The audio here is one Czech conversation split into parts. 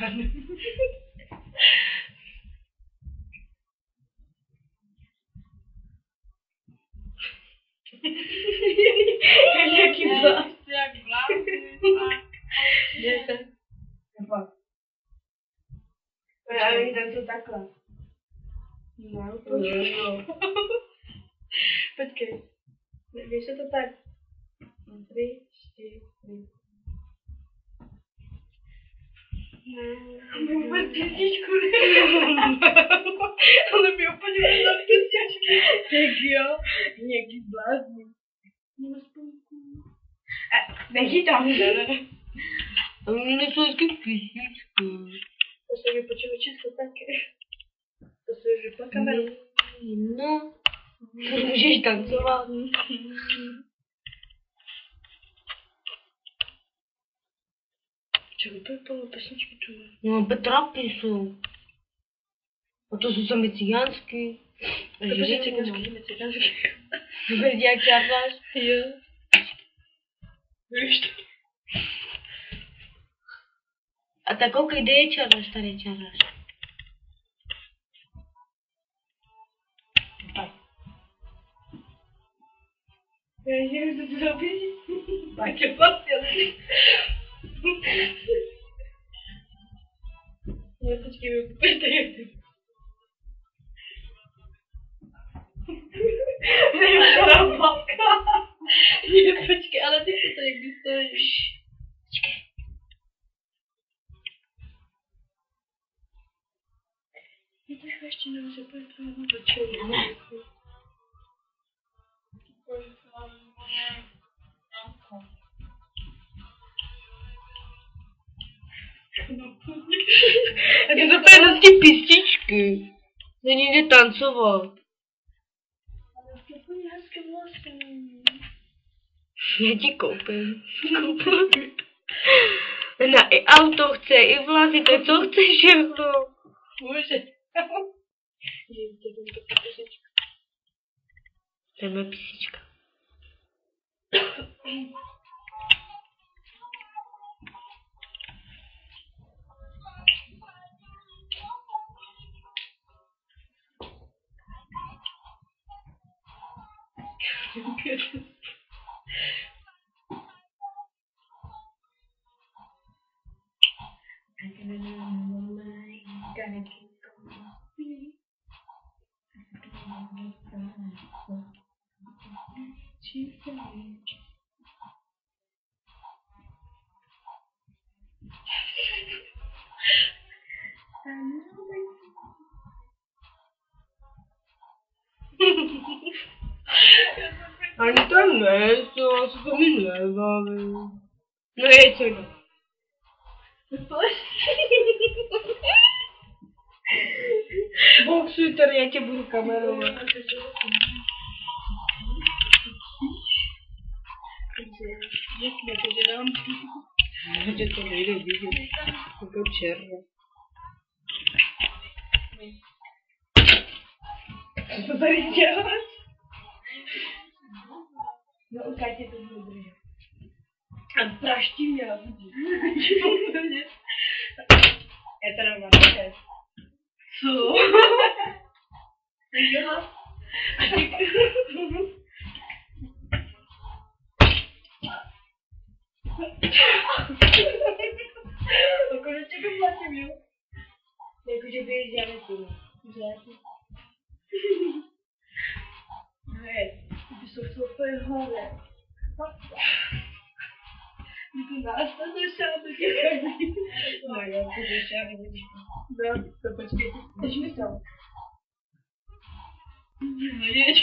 Já nevím. Jaký blá. Jak blázny. Já bych tam to takhle. No, počkej. Víš, je to tak? 3, 4, 3. My vůbec písničku ale mi úplně vyznal písničky. Tak jo, nějaký blázný. Nemá spolku. Nechytám, ne? A mě nejsou hezky písničky. To se mi počuje Česko taky. To se už vypla kameru. No, můžeš tancovat. Čemu to je plnou písničky tu? No, Petrapy jsou. A to jsou sami cigánský. To je cigánsky, ne cigánsky. Vidí, jak čardáš? Jo. Víš to? A tak koukej, kde je čardáš, tady čardáš. Já nevím, co to robí. Tak je vlastně. Já počkej, vypůjte jak Nejstará babka. Je, počkej, ale ty to někdy stojíš. Počkej. Je to ještě nemůže pojít právě do čeho. Ne. A Je to pedařský písničky. Není jde tancovat. ale to úplně hezké vlasy. Já ti koupím. Na i auto chce, i vlasy, to je co chceš všechno. Může. Že to je písnička. To je moje písnička. Ani tam nejsou, asi to mi nebaví. No je co jde. Boxuj tady, já tě budu kamerovat. Že to nejde vidět, jako černé. Co to tady děláš? No u Katě to bylo dobré. A praští mě, vidíš. Já teda mám také. Co? Jo. A ty... To konečně to platím, jo? Jakože by jezdila nesmím. Že? Hej, ty jsou v tvoje hlavě. Jako nás to zašávat, jak no jo, to zašávat, vidíš. No, to počkej, teď mi to. Vidíš?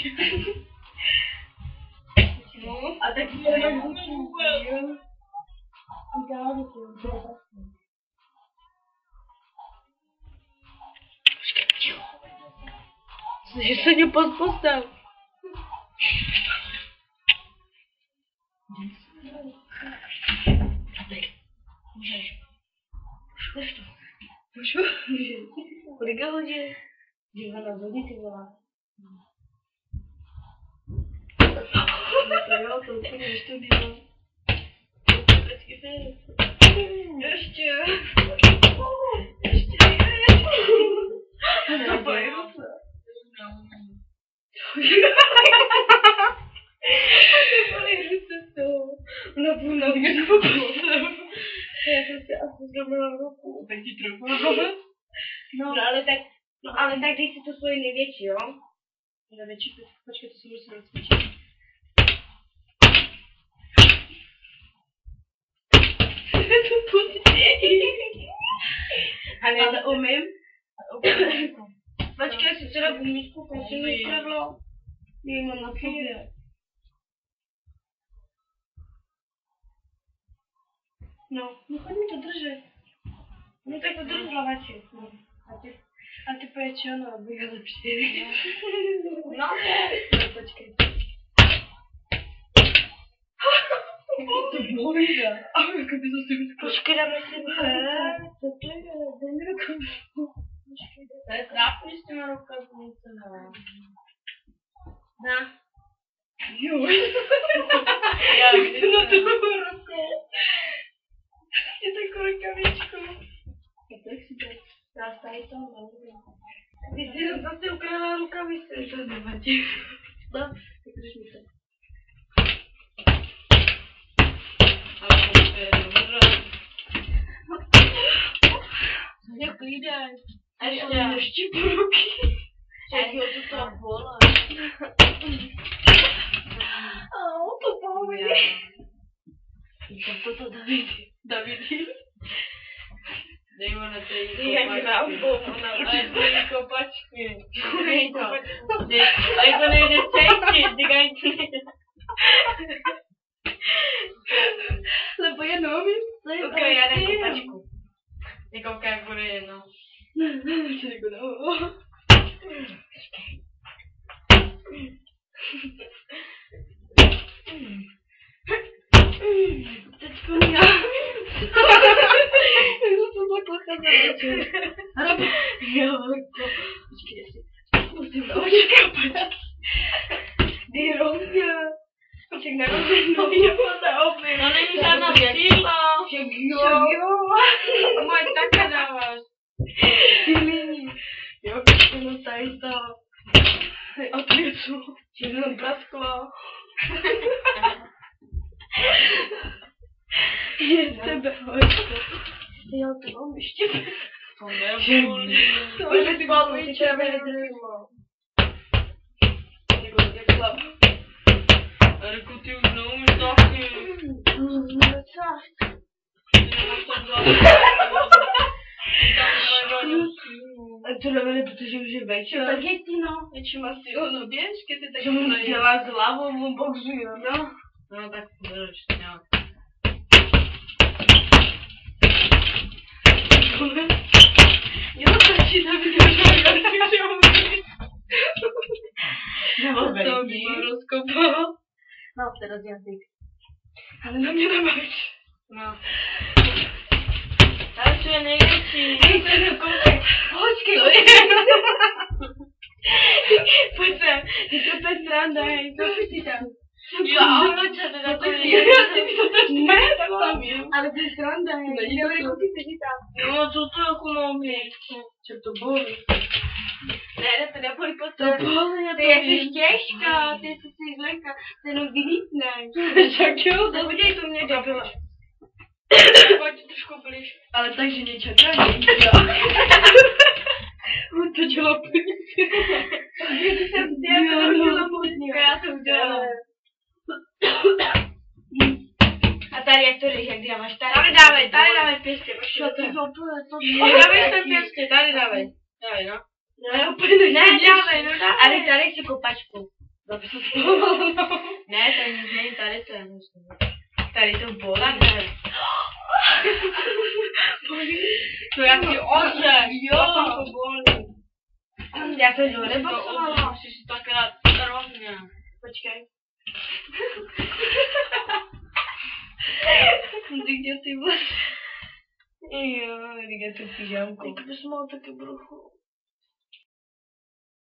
No, a tak je tak hlučí, jo? Ukážu to, to je tak. Počkej, ticho. Že se mě postav. Můžeš. Můžeš to. Můžu? Můžu. Kolik je hodin? 12 hodin, ty volá. No to jo, to úplně ještě bylo. Ještě. To bolí ruce. To bolí ruce z toho. Na půl já jsem si asi zlomila ruku. Tak ti trochu. No ale tak dej si tu svoji největší, jo? Největší, počkej, to si musím rozcvičit. Ale umím. Počkej, si teda gumičku, protože mi spravilo. Já mám na sobě. No pojď mi to držet. No tak to drž hlavači. A ty péči, ano, abych je lepší. No, počkej. To bolí, že? A jako by to si vysklo. počkej, dáme si co to je? Dej mi ruku. To je trápný s těma rukavnicema. Na. Jo. Já jdu na tu ruku. Je takovou rukavičku. A tak si to. Já tady to nevím. Ty jsi zase ukradla rukavice. To nevadí. No, tak drž mi to. Ale to je dobré. Jak jdeš? Ještě po ruky. Čekaj, to to bolí. To bolí. To Davidi. Dej mu na té kopačky. Dej to. A jako nejde cítit, díkaj nejde. Lebo jenom. Ok, já dám kopačku. Nekoukaj, jak bude jedno. Co jako no. Teďko já. Jak to takhle chází. Jo, počkej, jestli. Musím dávat kapačky. Dej rovně. Počkej, nerovně. No není žádná síla. Však jo. Moje také dáváš. Sílení. Jo, počkej, no tady to. Odvěcu. Že jenom prasklo. Je tebe, hoďko. Jo, to mám ještě. To nebolí. To už ty balí červené dřevo. Jako takhle. Erku, ty už neumíš taky. Co? A to nevede, protože už je večer. Tak je ty no. Něčím asi ono běž, keď ty tak Že mu dělá s hlavou, mu boxuje, no. No tak drž, nějak. Jo, stačí na video, že ho musíš. Nebo to by ho rozkopal. No, teraz jazyk. Ale na mě nemáš. No. Ale to je největší. Hej, to je koukej. Počkej, pojď sem. Je to bez sranda, hej, co si tam? Jo, a otočte teda to je. Ne, tak tam je. Ale to je sranda, hej. Není to jako ty sedí tam. No, co to jako nohy? Čo to bolí? Ne, to nebolí To potom. bolí, Ty jsi těžká, ty jsi zlenka, ty jenom vylítneš. Však jo, to Podívej, to mě debila. pojď trošku blíž. Ale takže nečekaj, jo. To dělá plně. Když jsem to udělala hodně. Já to udělala. A tady jak to jdeš, jak děláš tady? Tady dávej pěstě. Čo to je Dávej sem pěstě, tady dávej. Dávej, no. Ne, úplně ne, dávej, no dávej. Ale tady si kopačku. Ne, to nic není, tady to je musím. Tady to bolí. Tady. To jak si oře. Jo. To bolí. Já jsem to neposlala. Musíš si takrát rovně. Počkej. Kde ty vlastně? Jo, kde tu pyžamku. Jak bys mal také brucho.